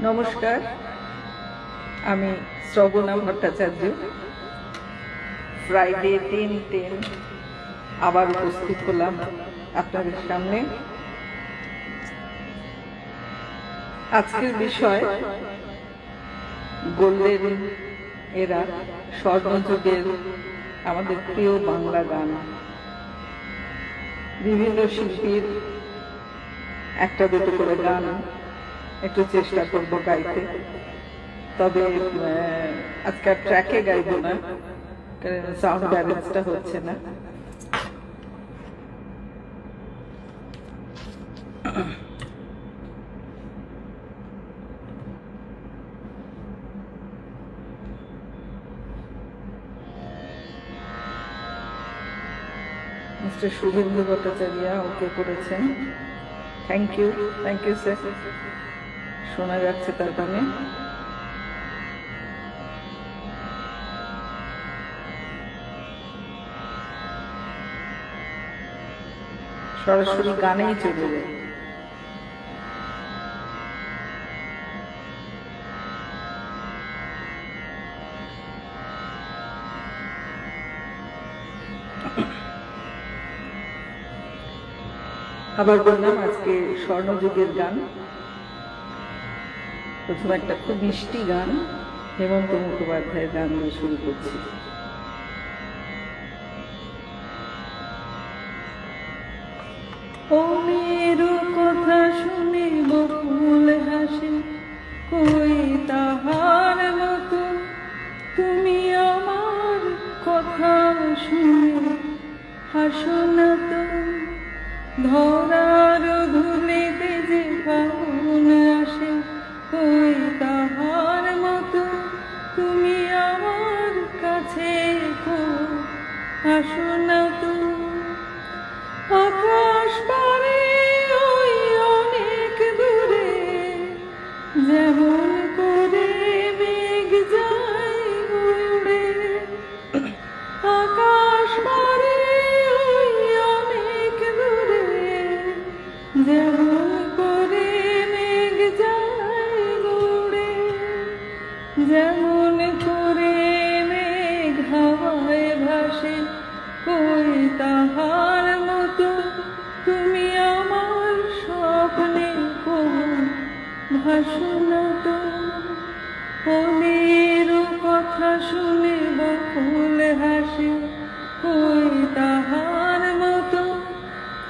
নমস্কার, আমি শ্রবণা ভট্টাচার্য। ফ্রাইডে 10-10 আবার উপস্থিত হলাম আপনাদের সামনে। আজকের বিষয় গোল্ডেন এরা, স্বর্ণযুগের আমাদের প্রিয় বাংলা গান। বিভিন্ন শিল্পীর একটা দুটো করে গান একটু চেষ্টা করবো গাইতে, তবে আজকাল ট্র্যাকে গাইবো না, কারণ সাউন্ড ব্যালেন্সটা হচ্ছে না। মিস্টার শুভেন্দু ভট্টাচার্য ওকে করেছেন, থ্যাংক ইউ স্যার। শোনা যাচ্ছে তার গানে। সরাসরি গানেই চলে যায়। আবার বললাম আজকে স্বর্ণযুগের গান। প্রথমে একটা খুব মিষ্টি গান হেমন্ত মুখোপাধ্যায়ের গান দিয়ে শুরু করছি। ও মেরু কথা শুনে বকুল হাসে, কই তাহার মতো তুমি আমার কথা শুনে হাসো না তো। ধরার ধুলিতে যে ফাগুন আসে, কই তাহার মতো তুমি আমার কাছে আসো না তো। আকাশ পারে ওই অনেক দূরে, যেমন করে মেঘ যায় উড়ে। আকাশ পারে ওই অনেক দূরে, যেমন করে মেঘ যায় উড়ে। যেমন করে মেঘ হাওয়ায় ভাসে, কই তাহার মতো তুমি আমার স্বপ্নে ভাসো না তো। ওদের কথা শুনে বকুল হাসে, কই তাহার মতো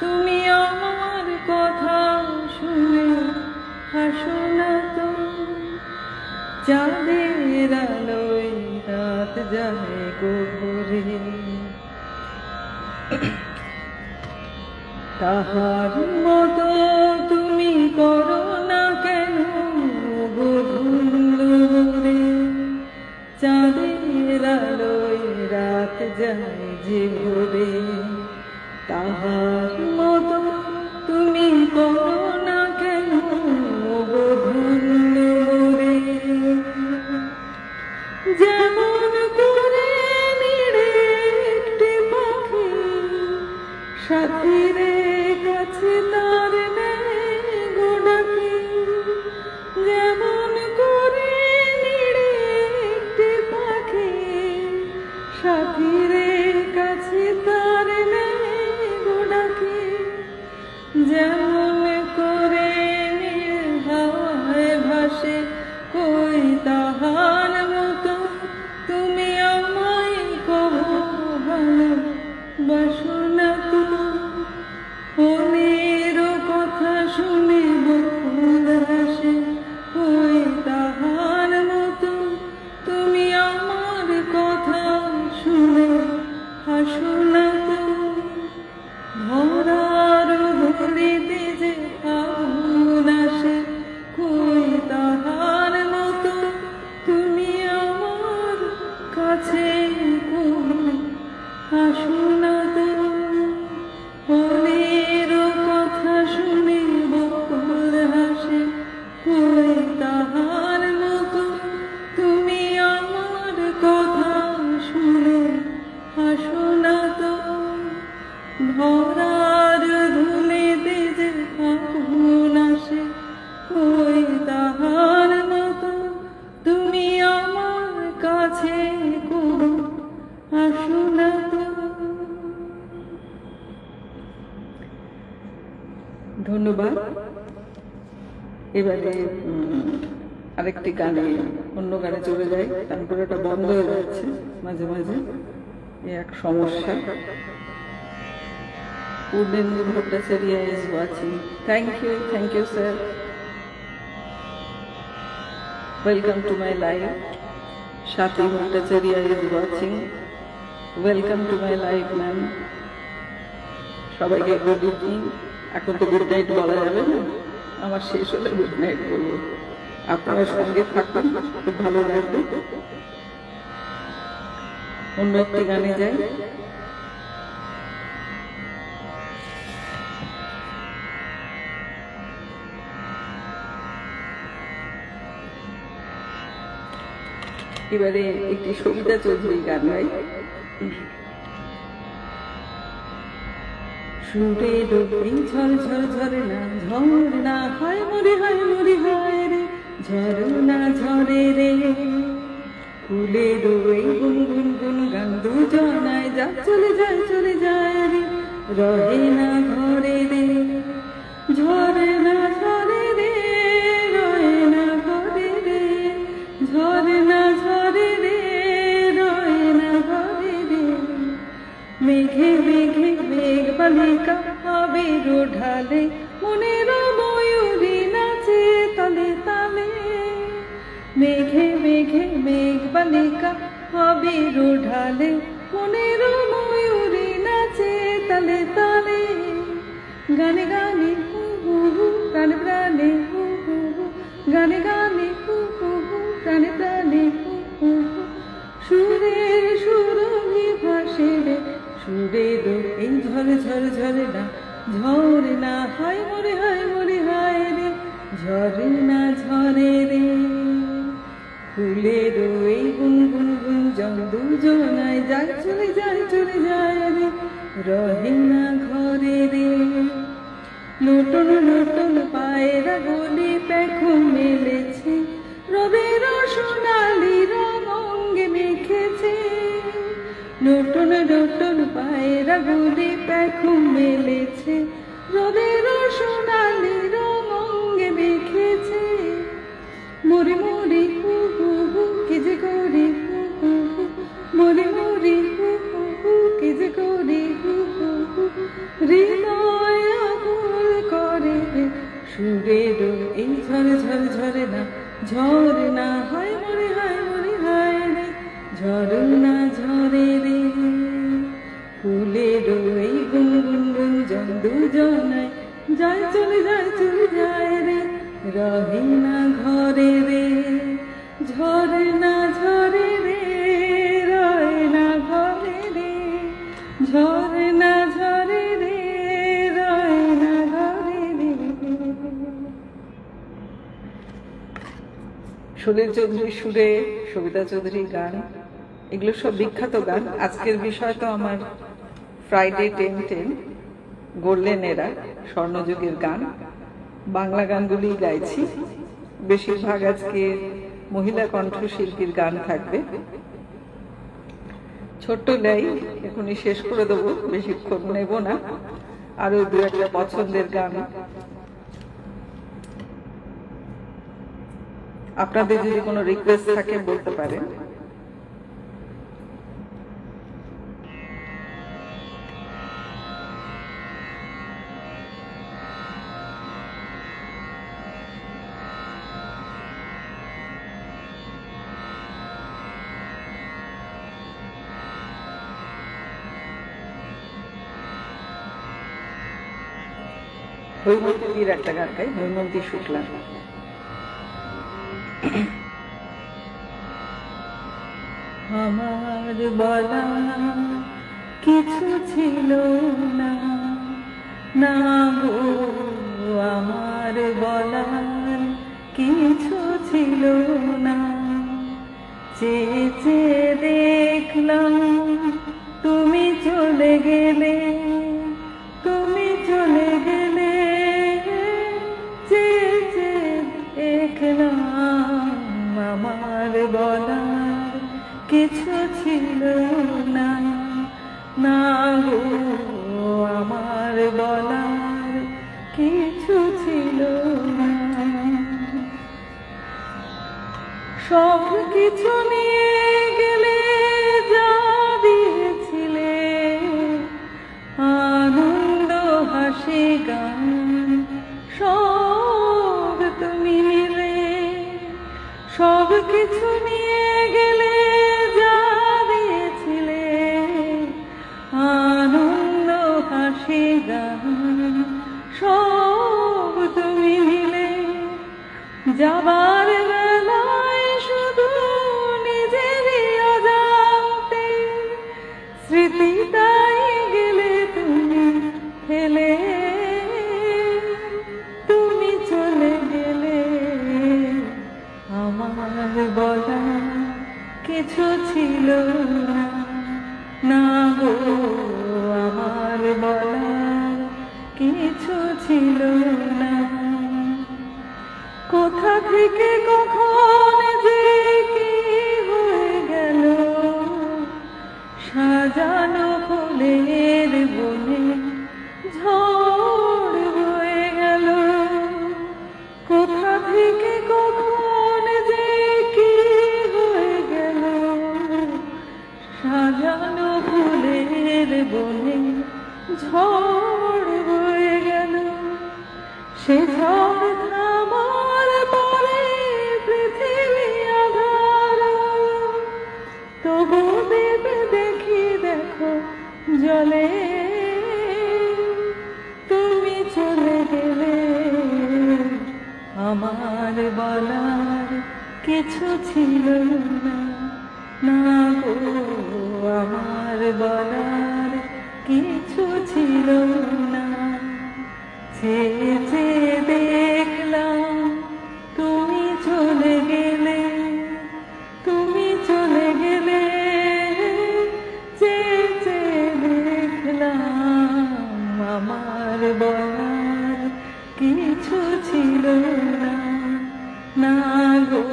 তুমি আমার কথা শুনে হাসো না তো। চাঁদের আলোয় রাত যায় গোরে, তাহার মতো তুমি করো না কেন গোধূলি। চাঁদের আলোয় রাত যায় যে ভোরে, তাহার মতো তুমি করো না কেন গোধূলি। যেমন করে নিড়ে একটি পাখি সাথীরে কাছে ধন্যবাদ। এবারে আরেকটি গানে, অন্য গানে চলে যাই, তারপরে ওটা বন্ধ হয়ে যাচ্ছে মাঝে মাঝে, এক সমস্যা। Purnendu Bhattacharya is watching. Thank you sir. Welcome to my live. Shati Bhattacharya is watching. Welcome to my live ma'am. সবাইকে গুড ইভিনিং। এখন তো গুড নাইট বলা যাবে না, আমার শেষ হলে গুড নাইট বলবো। আপনারা সঙ্গে থাকুন, খুব ভালো লাগবে। অন্য একটি গানে যাই। এবারে একটি সবিতা চৌধুরী গান গাই। সুরে ডুবে ঝর ঝর ঝরে না, ঝর না হয় মরি রে, ঝরনা ঝরে রে, ফুলে রয়ে গুন গুন গুন গান, দুজনায় যা চলে যায় রে, রহে না ঘরে রে, ঝরে না ঝরে রে, রহে না ঘরে রে, ঝরে না ঝরে রে, রহে না ঘরে রে, মেঘে মেঘে মেঘ বালিকা আবির ঢালে, মনের ময়ূরী নাচে তালে তালে, মেঘে মেঘে মেঘ বালিকা আবির ঢালে, মনের ময়ূরী নাচে তালে তালে, গানে গানে হু হু হু, প্রাণে প্রাণে হু হু হু, গানে গানে হু হু হু, প্রাণে প্রাণে হু হু হু, সুরে সুরভি ভাসে রে, সুরে দো এই ঝরে ঝরে ঝরে না, ঝরে না হয় মরে রে, ঝরে না ঝরে রে, ফুলের এই গুন গুন গুন জন, দুজনায় যায় চলে যায় রে, রহে না ঘরে রে, নতুন নতুন পায়রা গলি পেখম মেলেছে, রোদের সোনালি রং অঙ্গে মেখেছে, নতুন নতুন পায়রা গলি পেখম মেলেছে, রোদের সোনালি রং অঙ্গে মেখেছে, মরি মরি হু হু হু, কি যে করি হু হু হু, মরি মরি হু হু হু, কি যে করি হু হু হু, হৃদয় আকুল করে রে, সুরের এই ঝরে ঝরে ঝরে না, ঝরে না হয় মরি রে, ঝরে না ঝরে রে, ফুলের এই গুন গুন গুন জন, দুজনায় যায় চলে যায় রে, রহে না ঘরে রে, ঝরে না ঝরে রে, রহে না ঘরে রে, ঝরে না ঝরে রে, রহে না ঘরে রে। সুনীল চৌধুরীর সুরে সবিতা চৌধুরীর গান, এগুলো সব বিখ্যাত গান। আজকের বিষয় তো আমার ফ্রাইডে 10-10 গোল্ডেন এরা, স্বর্ণযুগের গান, বাংলা গানগুলি গাইছি। বেশিরভাগ আজকে মহিলা কণ্ঠশিল্পীর গান থাকবে। ছোট্ট লাই এখনই শেষ করে দেবো, বেশিক্ষণ নেব না, আরো দু একটা পছন্দের গান। আপনাদের যদি কোনো রিকোয়েস্ট থাকে বলতে পারেন। হৈমন্তীর একটা গান গাই, হৈমন্তী শুক্লা। আমার বলা কিছু ছিল না, না গো আমার বলার কিছু ছিল না, চেয়ে চেয়ে দেখলাম তুমি চলে গেলে, তুমি চলে গেলে, চেয়ে চেয়ে দেখলাম আমার বলার কিছু ছিল না, না গো আমার বলার কিছু ছিল না। সব কিছু নিয়ে গেলে যা দিয়েছিলে, আনন্দ হাসি গান সব তুমি নিলে। সব কিছু নিয়ে গেলে যা দিয়েছিলে, আনন্দ হাসি গান সব তুমি নিলে। যাবার বেলায় শুধু নিজেরই অজান্তে স্মৃতিটাই গেলে তুমি ফেলে। তুমি চলে গেলে, আমার বলা কিছু ছিল না। না গো, আমার বলার কিছু ছিল না। কোথা থেকে কখন যে কি হয়ে গেল, সাজানো ফুলের বনে ঝড় বয়ে গেল। কোথা থেকে কখন যে কি হয়ে গেল, সাজানো ফুলের বনে ঝড় বয়ে গেল। সে ঝড় থামার পরে পৃথিবী আধার, তবু দেবে দেখি দেখো জলে। তুমি চলে গেলে, আমার বলার কিছু ছিল না। না গো, আমার বলার কিছু ছিল না। চেয়ে চেয়ে দেখলাম তুমি চলে গেলে, তুমি চলে গেলে। চেয়ে চেয়ে দেখলাম আমার বলার কিছু ছিল না। না গো,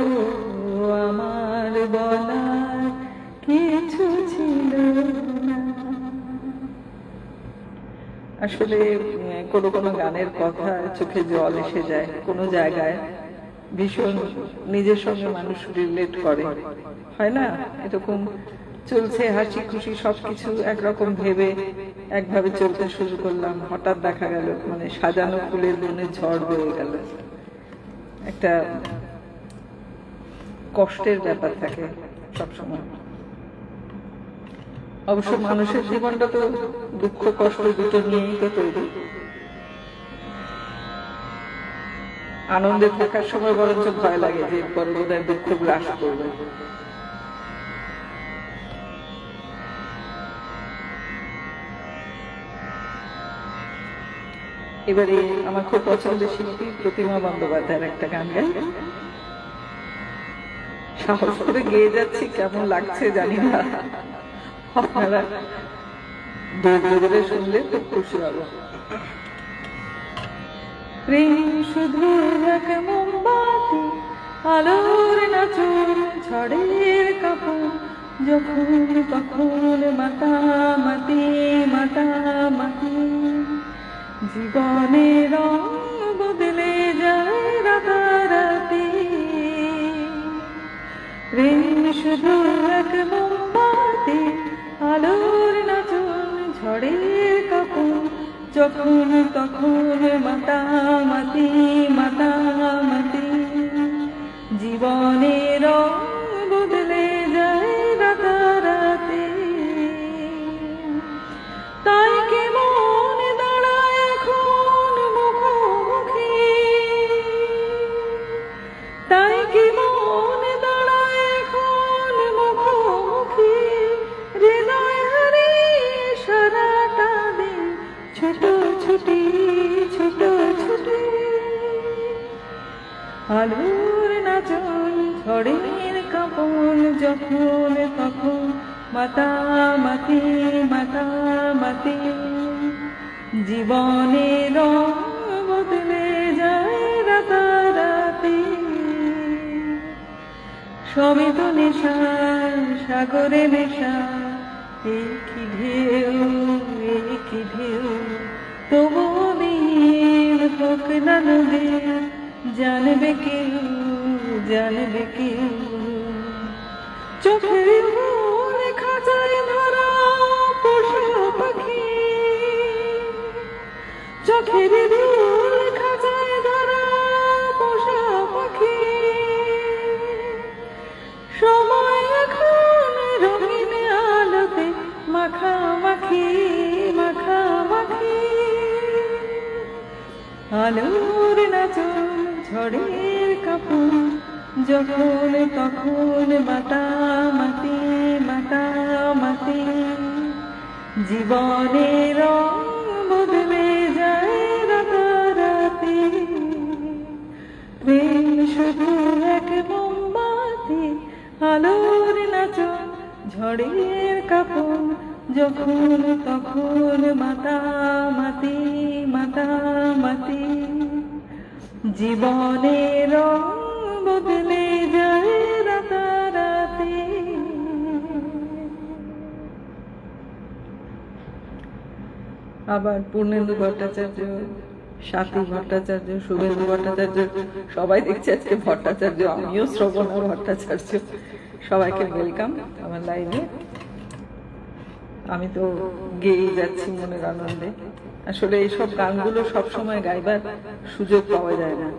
আমার বলার কিছু ছিল না। আসলে কোনো কোনো গানের কথা চোখে জল এসে যায়, কোনো জায়গায় ভীষণ নিজের সঙ্গে মানুষ রিলেট করে, হয় না? এরকম চলছে হাসি খুশি সবকিছু একরকম ভেবে একভাবে চলতে শুরু করলাম, হঠাৎ দেখা গেল মানে সাজানো ফুলের বনে ঝড় বয়ে গেল। একটা কষ্টের ব্যাপার থাকে সবসময়। অবশ্য মানুষের জীবনটা তো দুঃখ কষ্ট দুটো নিয়েই তো তৈরি। আনন্দে থাকার সময় বরঞ্চ ভয় লাগে যে পরে বোধহয় দুঃখ গ্রাস করবে। এবারে আমার খুব পছন্দের শিল্পী প্রতিমা বন্দ্যোপাধ্যায়ের একটা গান গাই। সাহস করে গেয়ে যাচ্ছি, কেমন লাগছে জানি না, আপনারা ধৈর্য শুনলে খুব খুশি হব। প্রেম শুধু এক মোমবাতি, আলোর নাচন ঝড়ের কাপড়, যখন তখন মাতামাতি মাতামাতি। জীবনের রং বদলে যায় রাতারাতি। প্রেম শুধু এক মোমবাতি, আলোর নাচন ঝড়ের কাপড়, যখন তখন মাতামাতি মাতামাতি। জীবনের রং বদলে যায় রাতারাতি। তাই কি মন দাঁড়ায় এখন মুখোমুখি, তাই কি মন দাঁড়ায় এখন মুখোমুখি। হৃদয় হারিয়ে সারাটা দিন ছোট ছুটি ছোট ছুটি। আলোর নাচন ঝড়ের কাঁপন, যখন তখন মাতামাতি মাতামাতি। জীবনের রং বদলে যায় রাতারাতি। সবই তো নেশা, সাগরে নেশা, একই ঢেউ তবু নীল হোক না নদী, জানবে কেউ, জানবে কেউ। চোখের লেখা যায় ধরা পশু পাখি, চোখের লেখা যায় ধরা পশু পাখি। সময় এখন রঙিন আলোতে মাখামাখি, মাখামাখি। আলোর নাচন ঝড়ের কাপড়, যখন তখন মাতামাতি, মাতামাতি। জীবনের রং বদলে যায় রাতারাতি, প্রেম শুধু এক মোমবাতি। আলোর নাচন ঝড়ের কাপড়, যখন তখন মাতামাতি, মাতামাতি। জীবনের রং বদলে যায় রাতারাতি। আবার পূর্ণেন্দু ভট্টাচার্য, স্বাতী ভট্টাচার্য, শুভেন্দু ভট্টাচার্য, সবাই দেখছে আজকে ভট্টাচার্য, আমিও শ্রবণা ভট্টাচার্য। সবাইকে ওয়েলকাম আমার লাইভে। আমি তো গেয়েই যাচ্ছি মনের আনন্দে। আসলে এইসব গানগুলো সবসময় গাইবার সুযোগ পাওয়া যায় না।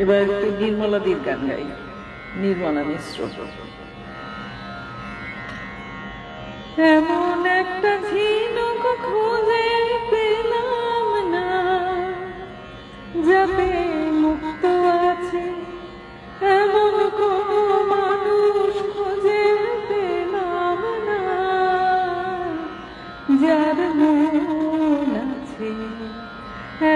এবার একটু নির্মলাদির গান গাই, নির্মলা মিশ্র। এমন একটা ঝিনুক খুঁজে পেলাম না, যাতে মুক্ত আছে এমন কোনো মানুষ খুঁজে পেলাম না, যার মন আছে।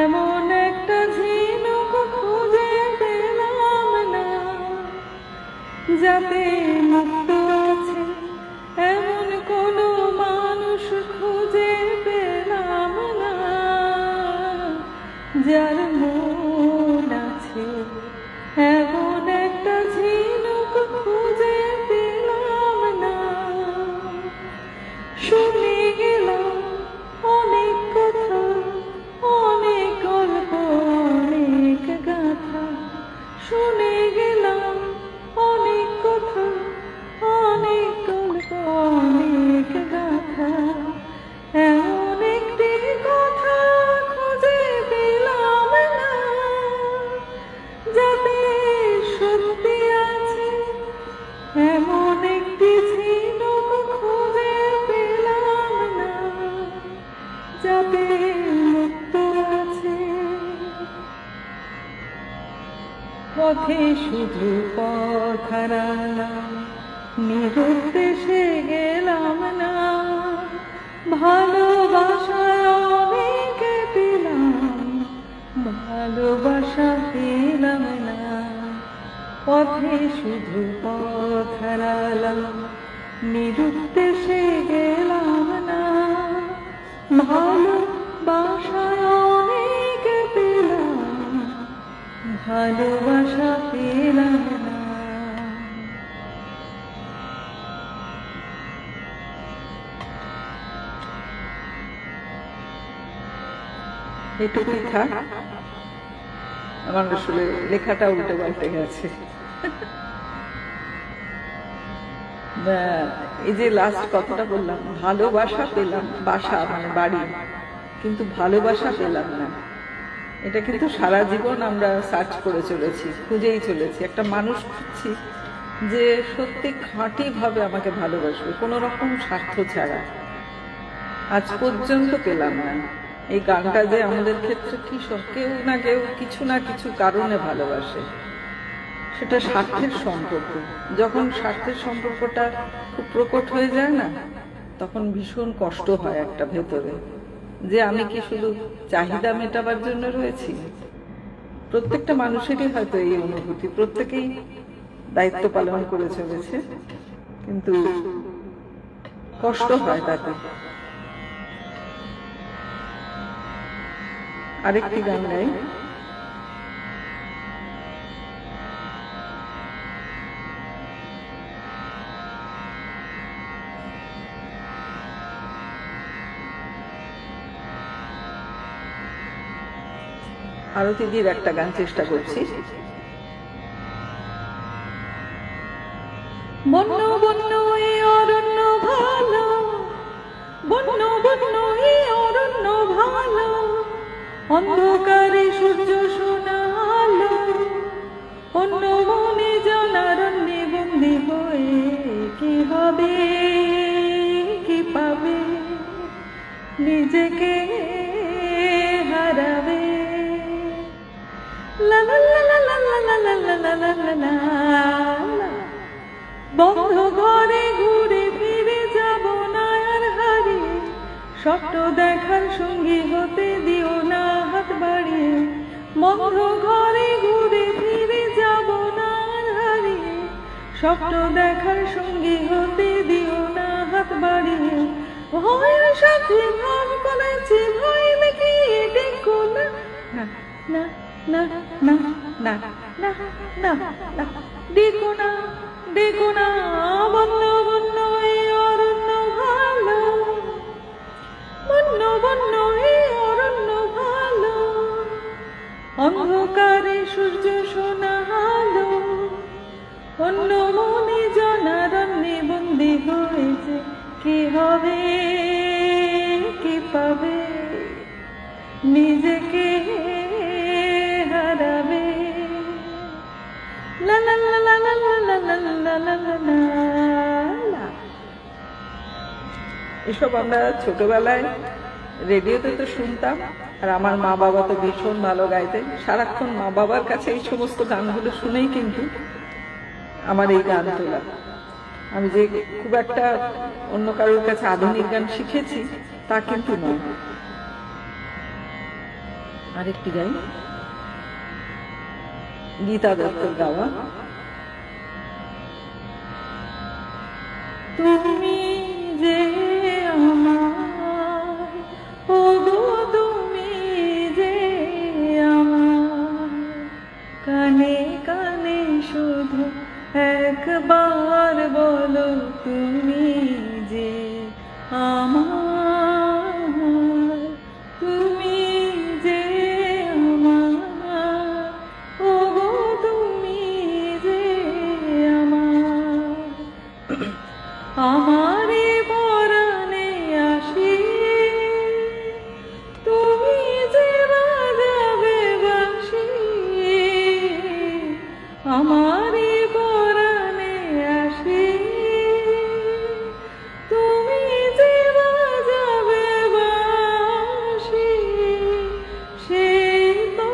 এমন একটা ঝিনুক খুঁজে পেলাম না, যাতে মুক্ত আছে এমন কোনো মানুষ খুঁজে পেলাম না, যার মন আছে। এমন একটা ঝিনুক খুঁজে পেলাম না। শুনে গেলাম অনেক কথা, অনেক গল্প, অনেক গাথা। শুনে গেলাম অনেক কথা, অনেক গল্প, অনেক গাথা। এমন একটি কথা খুঁজে পেলাম না, যাতে সত্যি আছে। এমন একটি ঝিনুক খুঁজে পেলাম না, যাতে মুক্ত আছে। পথে শুধু পথ হারালাম, নিরুদ্দেশে গেলাম না। ভালোবাসায় অনেক পেলাম, ভালোবাসা পেলাম না। পথে শুধু পথ হারালাম, নিরুদ্দেশে গেলাম না। ভালোবাসায় অনেক পেলাম, ভালোবাসা পেলাম না। এটুকুই থাক, আমার আসলে লেখাটা উল্টে পাল্টে গেছে। এই যে লাস্ট কথাটা বললাম, ভালোবাসা পেলাম, বাসা মানে বাড়ি, কিন্তু ভালোবাসা পেলাম না। এটা কিন্তু সারা জীবন আমরা সার্চ করে চলেছি, খুঁজেই চলেছি। একটা মানুষ খুঁজছি যে সত্যি খাঁটি ভাবে আমাকে ভালোবাসবে, কোনো রকম স্বার্থ ছাড়া। আজ পর্যন্ত পেলাম না। এই গানটা যে আমাদের ক্ষেত্রে কি কেউ না কেউ কিছু না কিছু কারণে ভালোবাসে, সেটা স্বার্থের সম্পর্ক। যখন স্বার্থের সম্পর্কটা খুব প্রকট হয়ে যায় না, তখন ভীষণ কষ্ট হয় একটা ভেতরে, যে আমি কি শুধু চাহিদা মেটাবার জন্য রয়েছি। প্রত্যেকটা মানুষেরই হয়তো এই অনুভূতি, প্রত্যেকেই দায়িত্ব পালন করে চলেছে, কিন্তু কষ্ট হয় তাতে। আরেকটি গান গাই। আরতি দিদির একটা গান চেষ্টা করছি। বন্য বন্য এই অরণ্য ভালো, বন্য বন্য এই অরণ্য ভালো, অন্ধকারে সূর্য সোনা আলো, অন্য মনে জনারণ্যে বন্দী হয়ে কি হবে কি পাবে, নিজেকে হারাবে। লা লা লা লা লা লা লা লা লা লা লা লা। বন্ধ ঘরে ঘুরে ফিরে যাব না আর হারিয়ে, স্বপ্ন দেখার সঙ্গী হতে দিও না হাত বাড়িয়ে। বন্ধ ঘরে ঘুরে ফিরে যাব না আর হারিয়ে, স্বপ্ন দেখার সঙ্গী হতে দিও না হাত বাড়িয়ে। ভয়ের সাথে ভাব করেছি, ভয় দেখিয়ে দেখো না না না না না না না না, দেখো না দেখো না, বন্য বন্য এই অরণ্য ভালো, বন্য বন্য এই অরণ্য ভালো, অন্ধকারে সূর্য সোনা আলো, অন্য মনে জনারণ্যে বন্দী হয়েছে কি হবে কি পাবে, নিজেকে হারাবে। লা লা লা লা লা লা লা লা লা লা লা। এসব আমরা ছোটবেলায় রেডিওতে তো শুনতাম, আর আমার মা বাবা তো ভীষণ ভালো গাইতেন। সারাক্ষণ মা বাবার কাছে এই সমস্ত গানগুলো শুনেই কিন্তু আমার এই গান তোলা। আমি যে খুব একটা অন্য কারোর কাছে আধুনিক গান শিখেছি তা কিন্তু নয়। আরেকটি গাই, গীতা দত্তর গাওয়া। তুমি যে আমার, ওগো তুমি যে আমার, কানে কানে শুধু একবার বলো তুমি যে আমার, তুমি যে আমার, ওগো তুমি যে আমার। আমারে পরাণে আসি, তুমি যে বাজাবে বাঁশি, আমারে পরাণে আসি, তুমি যে বাজাবে বাঁশি, সেই তো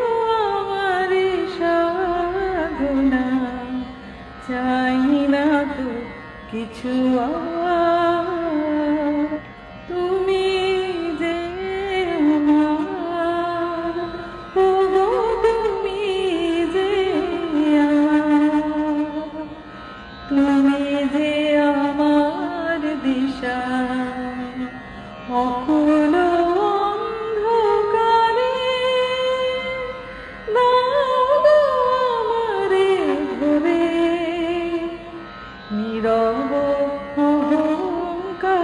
আমারে সাধনা, চাই না তো কিছু আর, তুমি যে আমার, ওগো তুমি যে আমার, তুমি যে আমার দিশা, অকুল অন্ধকারে দাও গো আমারে ধরে, নীরব অহংকারে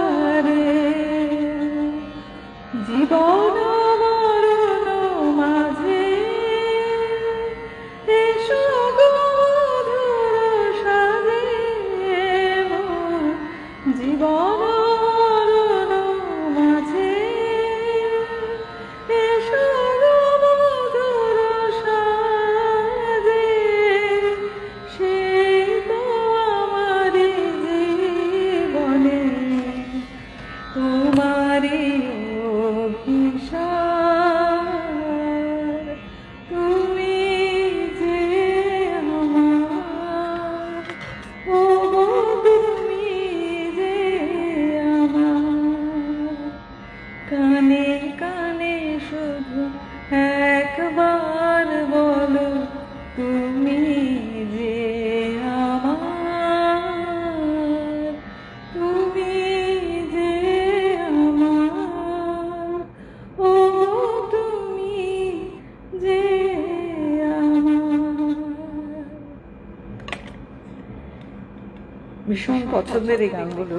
জীবন মরণ মাঝে, এসো গো মধুর সাজে, জীবন মরণ মাঝে, এসো গো মধুর সাজে, সে তো আমারি জীবনে তোমারি অভিশাপ। ভীষণ পছন্দের এই গানগুলো।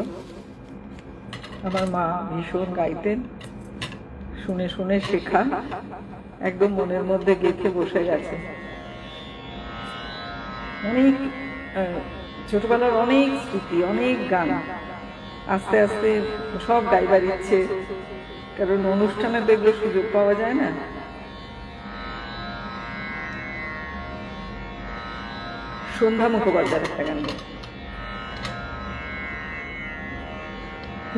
আমার মা ভীষণ গাইতেন, শুনে শুনে শেখা, একদম মনের মধ্যে গেঁথে বসে গেছে। অনেক ছোটবেলার অনেক স্মৃতি, অনেক গান আস্তে আস্তে সব গাইবার ইচ্ছে, কারণ অনুষ্ঠানে তো এগুলো সুযোগ পাওয়া যায় না। সন্ধ্যা মুখোপাধ্যায়ের একটা গান।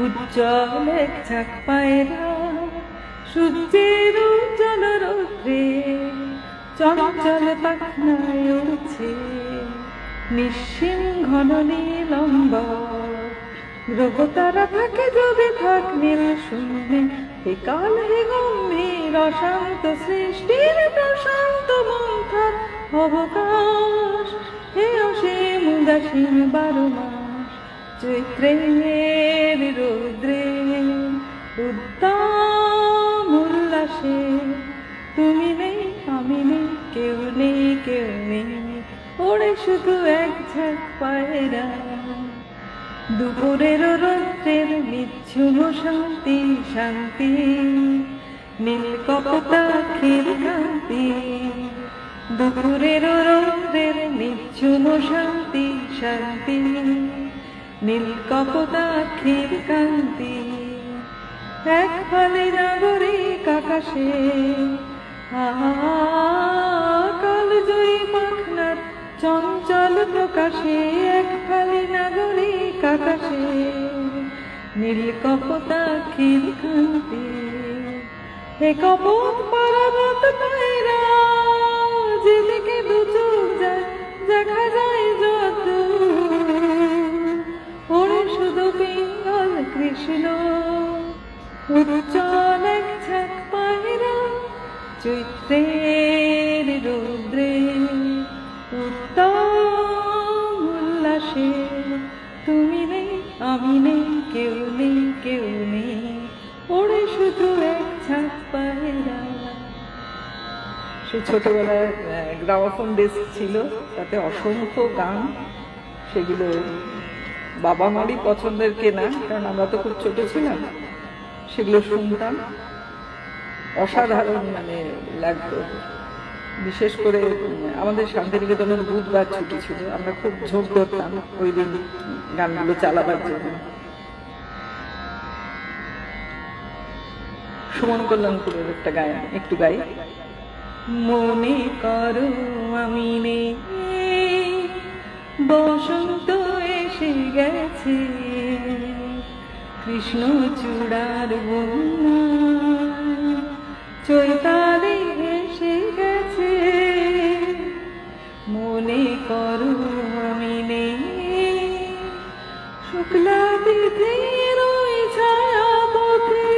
উজ্জ্বল এক ঝাঁক পায়রা সূর্যের উজ্জ্বল রৌদ্রে চঞ্চল পাখনায় উড়ছে, নিঃসীম ঘন নীলম্বর। গ্রহ তারা থাকে যদি থাক নীল শূন্যে, এ কাল হে গম্ভীর অশান্ত সৃষ্টির প্রশান্ত মন্থর অবকাশ। হে অসীম উদাসীন 12 মাস চৈত্রের রৌদ্রে উদ্দাম উল্লাসে, তুমি নেই আমি নেই কেউ নেই কেউ নেই, ওড়ে শুধু এক ঝাঁক পায়রা। দুপুরের রৌদ্রের নিঝুম শান্তি শান্তি, নীল কপোতাক্ষের কান্তি। দুপুরের রৌদ্রের নিঝুম শান্তি শান্তি, নীল কপোতাক্ষের কান্তি। এক ফালি নাগরিক আকাশে কাল জয়ী পাখনার চঞ্চল প্রকাশে, এক ফালি নাগরিক আকাশে নীল কপোতাক্ষের কান্তি। হে কপোত পরাবত পায়রা, যেদিকে দু চোখ যায় দেখা যায় যত, ওরে শুধু পিঙ্গল কৃষ্ণ। উজ্জ্বল এক ঝাঁক পায়রা চৈত্রের রৌদ্রে উত্তম উল্লাসে, তুমি নেই আমি নেই কেউ নেই কেউ নেই, ওড়ে শুধু এক ঝাঁক পায়রা। সে ছোটবেলায় গ্রামাফোন ডিস্ক ছিল, তাতে অসংখ্য গান, সেগুলো বাবা মারই পছন্দের কেনা, কারণ আমরা তো খুব ছোট ছিলাম। সেগুলো শুনতাম, অসাধারণ লাগতো। বিশেষ করে আমাদের শান্তিনিকেতনের বুধবার ছুটি ছিল, আমরা খুব ঝোঁক ধরতাম ওই দিন গানগুলো চালাবার জন্য। সুমন কল্যাণপুরের একটা গান একটু গাই। মনে করো আমি নেই, বসন্ত এসে গেছে, কৃষ্ণ চূড়ার বন্যায় চৈতালি এসে গেছে। মনে করো আমি নেই, শুক্লা তিথির ওই ছায়া পথে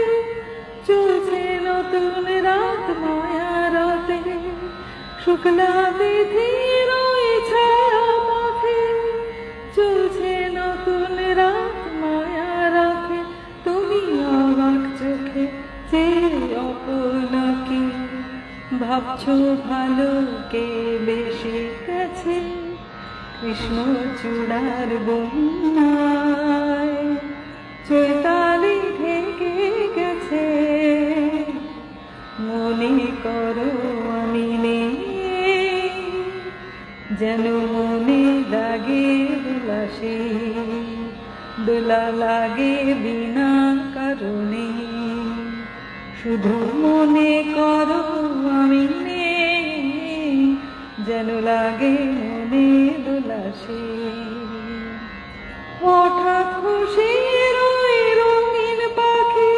চলছে নতুন রাত মায়া রাতে। শুক্লা তিথির ওই ছায়া পথে চলছে নতুন রাত মায়া রাতে। তুমি অবাক চোখে চেয়ে অপলকে ভাবছো ভালো কে বেশি গেছে, কৃষ্ণ চূড়ার বন্যায় চৈতালি ঢেকে গেছে। মনে করো আমি নেই, যেন মনে লাগে উল্লাসে, দোলা লাগে বিনা কারণে। শুধু মনে করো আমি নেই, যেন লাগে মনে দোলাসে। হঠাৎ খুশির ওই রঙিন পাখি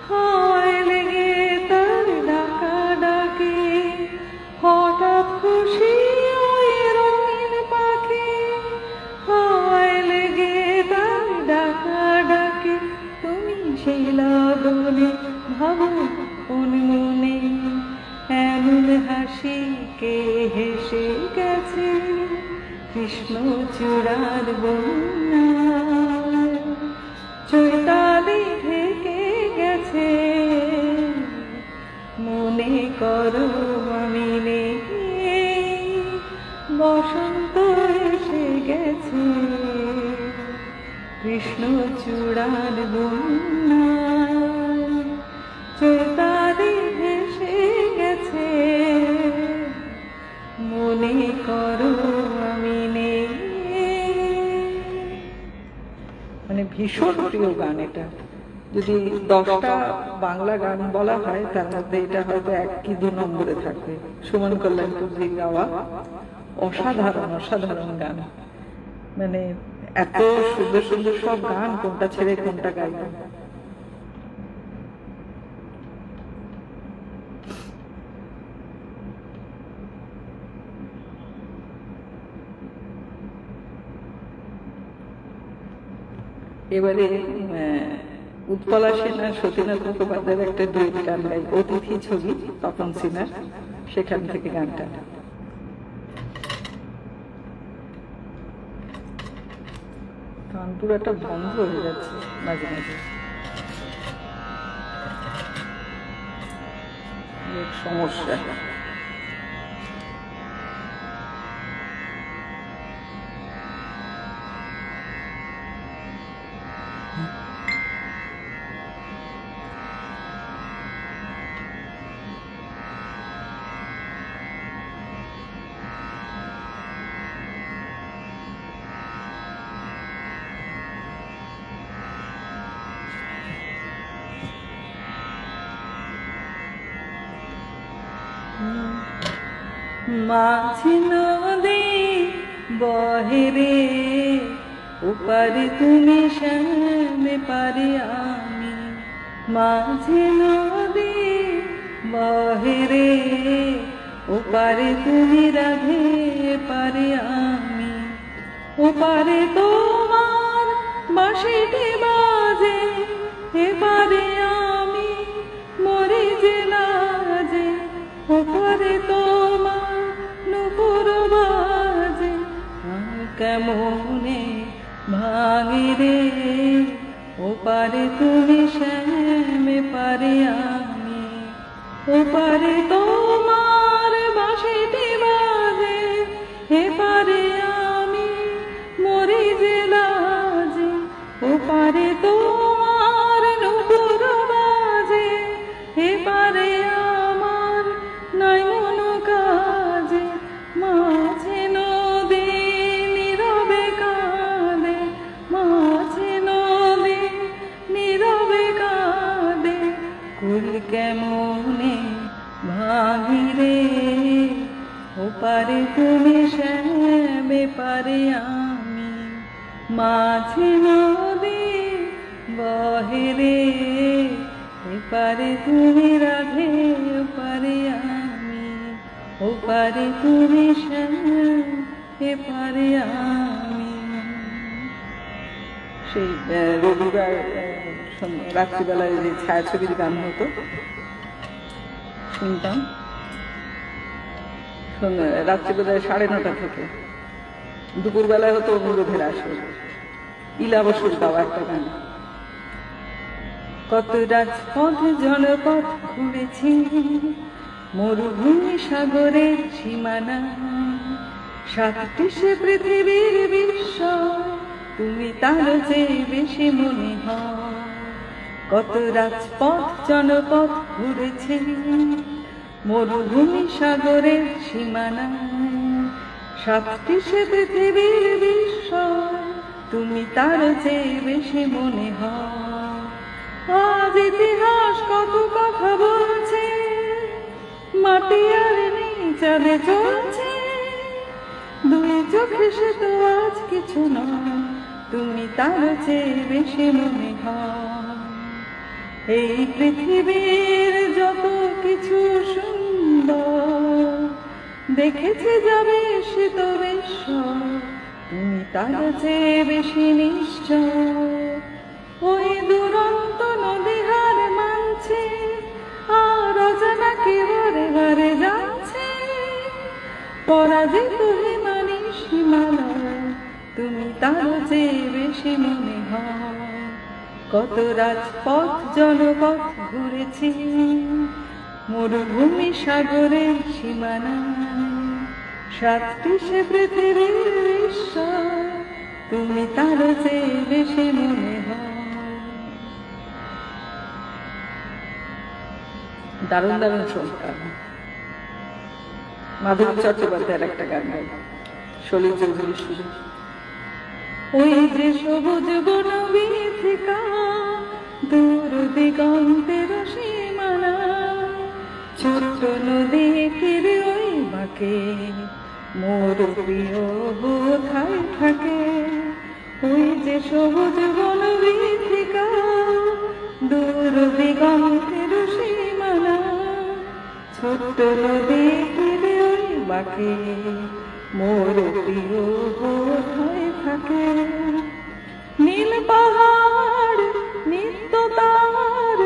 হাওয়ায় লেগে তার ডাকা ডাকে। হঠাৎ খুশি ওই রঙিন পাখি হাওয়ায় লেগে তার ডাকা ডাকে। তুমি সেই লগনে ভাবো কোন মনে এমন হাসি কে হেসে গেছে, কৃষ্ণ চূড়ার বন্যায় চৈতালি ঢেকে গেছে। মনে করো আমি নেই, বসন্ত এসে গেছে। কৃষ্ণ চূড়ার বন্যায় চৈতালি ভেসে গেছে, মনে করো আমি নেই। মানে ভীষণ প্রিয় গান এটা। যদি 10টা বাংলা গান বলা হয় তার মধ্যে এটা হয়তো 1 কি 2 নম্বরে থাকবে। সুমন কল্যাণপুরজির গাওয়া অসাধারণ অসাধারণ গান। মানে এত সুন্দর সুন্দর সব গান, কোনটা ছেড়ে কোনটা গাইব। এবারে উৎপলা সেনা সতীনাথ মুখোপাধ্যায়ের একটা ডুয়েট গান গাই, অতিথি ছবি, তপন সিনহার, সেখান থেকে গানটা। গান পুরোটা বন্ধ হয়ে যাচ্ছে মাঝে মাঝে, সমস্যা। মাঝি নদী বহে রে, ওপারে তুমি শ্যামে পারে আমি। মাঝি নদী বহে রে, ওপারে তুমি রাধে পারে আমি। ওপারে তোমার বাঁশিটি বাজে, এপারে আমি মরে যে লাজে। ওপারে তোমার নূপুর বাজে, কেমনে ভাঙে রে, ওপারে তুমি শ্যামে পারে আমি। ওপারে তোমার বাঁশিটি বাজে, এপারে আমি মরে যে লাজে। ওপারে তোমার নূপুর বাজে, এপারে আমার নাই মন কাজে। মাঝে নদী নীরবে কাঁদে, মাঝে নদী নীরবে কাঁদে, কুল কেমনে ভাঙি রে, ওপারে তুমি শ্যামে পারে আমি। মাঝে নদী বহে রে, এপারে তুমি রাধে পারে আমি। ওপারে তুমি শ্যামে পারে আমি। সেই রবিবার রাত্রিবেলায় যে ছায়াছবির গান হতো শুনতাম, রাত্রিবেলায় 9:30 থেকে। দুপুরবেলায় হতো অনুরোধের আসর, ইলা বসুর গাওয়া একটা গান। কত রাজপথ জনপথ ঘুরেছি, মরুভূমি সাগরের সীমানা, 7টি সে পৃথিবীর বিস্ময়, তুমি তার চেয়ে বেশি মনে হয়। কত রাজপথ জনপথ ঘুরেছি, মরুভূমি সাগরের সীমানা, 7টি সে পৃথিবীর বিস্ময়, তুমি তার চেয়ে বেশি মনে হয়। আজ ইতিহাস কত কথা বলছে, মাটি আর নেই চাঁদে চলছে, 2 চোখে সে তো আজ কিছু নয়, তুমি তার চেয়ে বেশি মনে হয়। এই পৃথিবীর যত কিছু সুন্দর দেখেছে যাবে সে তো বিস্ময়, তুমি তার চেয়ে বেশি নিশ্চয়। ওই দুরন্ত নদী হার মানছে, আর অজানা কে বারে বারে যাচ্ছে, পরাজিত হিমানিস হিমালয়, তুমি তার চেয়ে বেশি মনে হয়। কত রাজপথ জনপথ ঘুরেছি, মরুভূমি সাগরের সীমানা, 7টি সে পৃথিবীর বিস্ময়, তুমি তার চেয়ে বেশি মনে হয়। দারুণ দারুণ সংখ্যা। মাধবী চট্টোপাধ্যায়ের একটা গান গাই, সলিল চৌধুরী সুরে। ওই যে সবুজ বনবিথিকা, দূর দিগন্তের সীমানা, ছোট্ট নদী তীরে ওই বাঁকে মোর প্রিয় কোথায় থাকে। ওই যে সবুজ বনবিথিকা, দূর দিগন্তের সীমানা, ছোট্ট নদী তীরে ওই বাঁকে মোর প্রিয় কোথায় থাকে। নীল পাহাড় নিত্য তার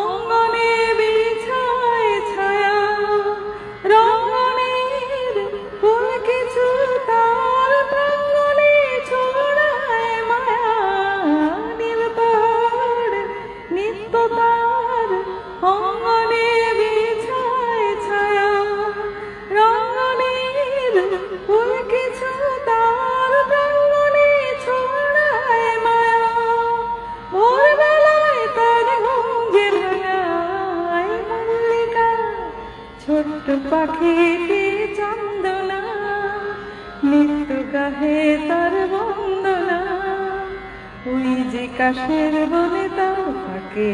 অঙ্গনে বিছায় ছায়া, রঙনের ফুল কিছু তার প্রাঙ্গণে ছড়ায় মায়া। নীল পাহাড় নিত্য তার অঙ্গনে বিছায় ছায়া, রঙনের ফুল কিছু তার প্রাঙ্গণে ছড়ায় মায়া। ভোরবেলায় তার ঘুমে ভাঙায় মল্লিকা, ছোট্ট পাখিটি চন্দনা, নিত্য গাহে তার বন্দনা। ওই যে কাশের বনে তার থাকে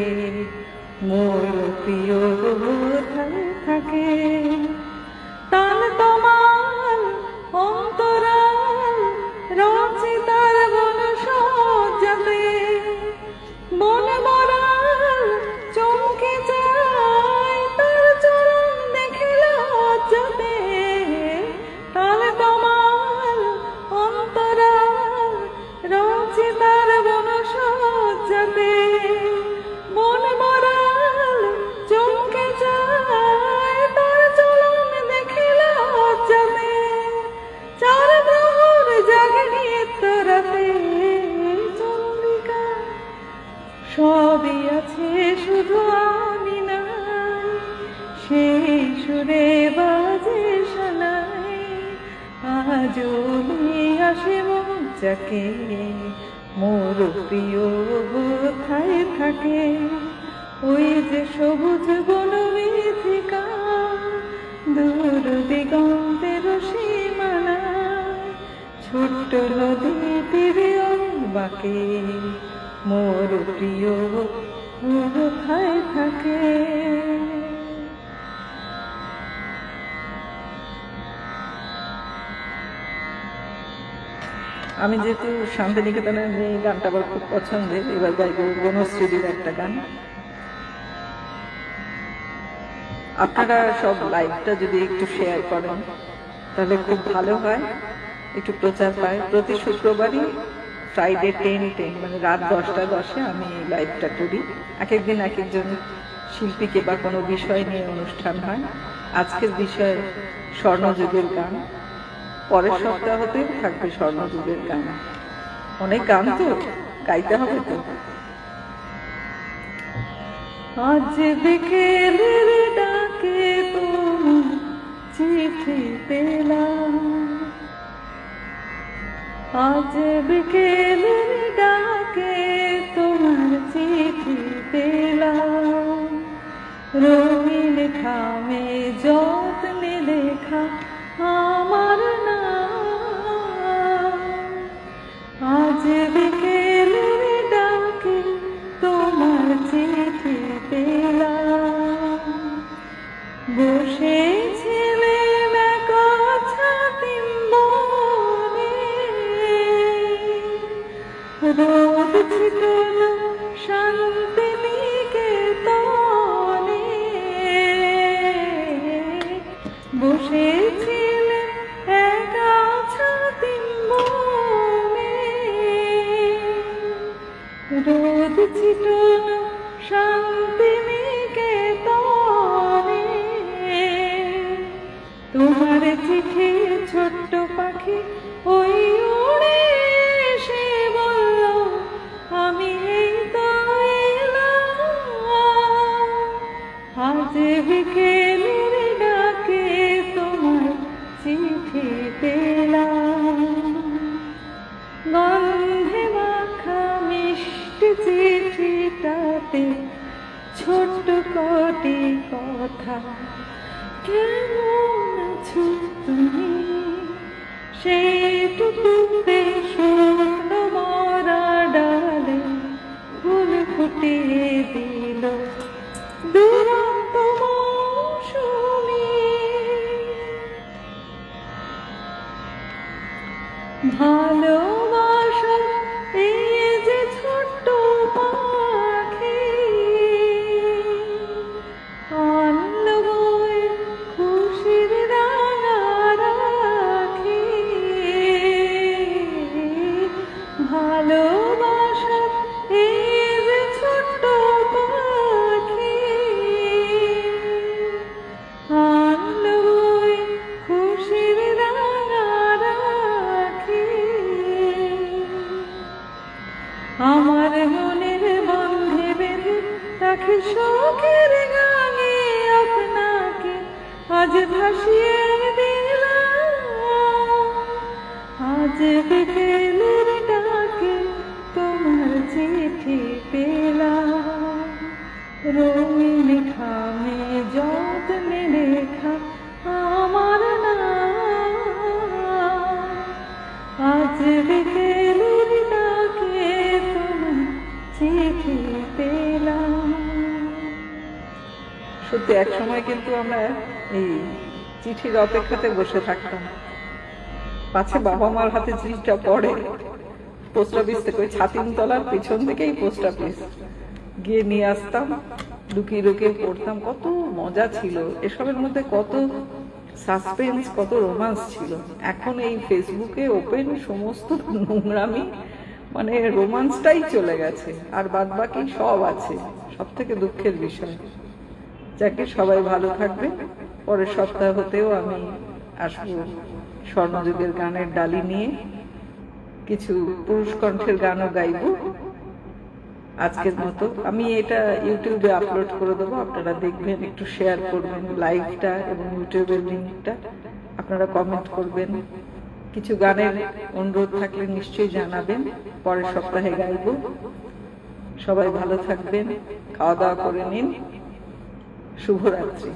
মোর প্রিয় কোথায় থাকে। তাল তমাল অন্তরাল রচে তার বন সজ্জাতে, বন বরাল চমকে যায় তার চরণ দেখে লজ্জাতে। তাল তমাল অন্তরাল রচে তার বন সজ্জাতে, বন বরাল চমকে যায় তার চরণ দেখে লজ্জাতে। চার প্রহর জাগে নিত্য রাতে চন্দ্রিকা, সবই আছে শুধু আমি নাই, সেই সুরে বাজে শোনাই। আজ আসে মৌচাকে মোর প্রিয় কোথায় থাকে। ওই যে সবুজ বনবিথিকা, দূর দিগন্তের সীমানা, ছোট্ট নদী তীরে ওই বাঁকে মোর প্রিয় কোথায় থাকে। আমি যেহেতু শান্তিনিকেতনের এই গানটা আমার খুব পছন্দের, এবার গাইব বনশ্রীর একটা গান। আপনারা সব লাইভটা যদি একটু শেয়ার করেন তাহলে খুব ভালো হয়, একটু প্রচার পায়। প্রতি শুক্রবারই ফ্রাইডে 10 মানে রাত 10টা 10-এ আমি এই লাইভটা করি। এক একদিন এক একজন শিল্পীকে বা কোনো বিষয় নিয়ে অনুষ্ঠান হয়। আজকের বিষয় স্বর্ণযুগের গান, পরের সপ্তাহতেও থাকবে স্বর্ণযুগের গান। অনেক গান তো গাইতে হবে তো। আজ বিকেলের ডাকে তোমার চিঠি পেলাম, আজ বিকেলের ডাকে তোমার চিঠি পেলাম। রঙিন খামে যত্নে লেখা আমার নাম। আজ বিকেলের ডাকে তোমার চিঠি পেলাম। বসেছিলেন একা ছাতিম বনে, রোদ ছিটল শান্তিনিকেতনে। বসেছিলেন একা ছাতিম বনে, রোদ ছিটল শান্তিনিকেতনে। তোমার চিঠি ছোট্ট পাখি ওই উড়ে এসে বলল, আমি এই তো এলাম। আজ বিকেলের ডাকে তোমার চিঠি পেলাম। দুটো কোটি কথা। কেমন আছো তুমি, সেইটুকুতে স্বপ্ন মরা ডালে ফুল ফুটিয়ে দিল দুরন্ত মৌসুমী। ভালোবাসা এই যে ছোট্ট পাখি, আনলো বয়ে খুশির রাঙা রাখি। ভালোবাসা এই যে ছোট্ট পাখি, আনলো বয়ে খুশির রাঙা রাখি। আমার মনের বন্ধে বেঁধে রাখি শোকের গানে আপনাকে আজ ভাসিয়ে দিলাম। আজ বিকেলের ডাকে তোমার চিঠি পেলাম, রঙিন খামে যত্নে লেখা আমার নাম। আজ বিকেলের ডাকে তোমার চিঠি পেলাম। সত্যি এক সময় কিন্তু আমরা এই চিঠির অপেক্ষাতে বসে থাকতাম, পাছে বাবা মার হাতে চিঠিটা পড়ে। পোস্ট অফিস থেকে ওই ছাতিমতলার পিছন থেকেই পোস্ট অফিস গিয়ে নিয়ে আসতাম, লুকিয়ে লুকিয়ে পড়তাম। কত মজা ছিল এসবের মধ্যে, কত সাসপেন্স, কত রোমান্স ছিল। এখন এই ফেসবুকে ওপেন সমস্ত নোংরামি, মানে রোমান্সটাই চলে গেছে, আর বাদ বাকি সব আছে। সব থেকে দুঃখের বিষয়। যাকে সবাই ভালো থাকবে। পরের সপ্তাহ হতেও আমি আসবো স্বর্ণযুগের গানের ডালি নিয়ে, কিছু পুরুষ কণ্ঠের গানও গাইব। আজকের মতো আমি এটা ইউটিউবে আপলোড করে দেবো, আপনারা দেখবেন, একটু শেয়ার করবেন লাইভটা এবং ইউটিউবের লিঙ্কটা। আপনারা কমেন্ট করবেন, কিছু গানের অনুরোধ থাকলে নিশ্চয়ই জানাবেন, পরের সপ্তাহে গাইব। সবাই ভালো থাকবেন, খাওয়া দাওয়া করে নিন। শুভরাত্রি।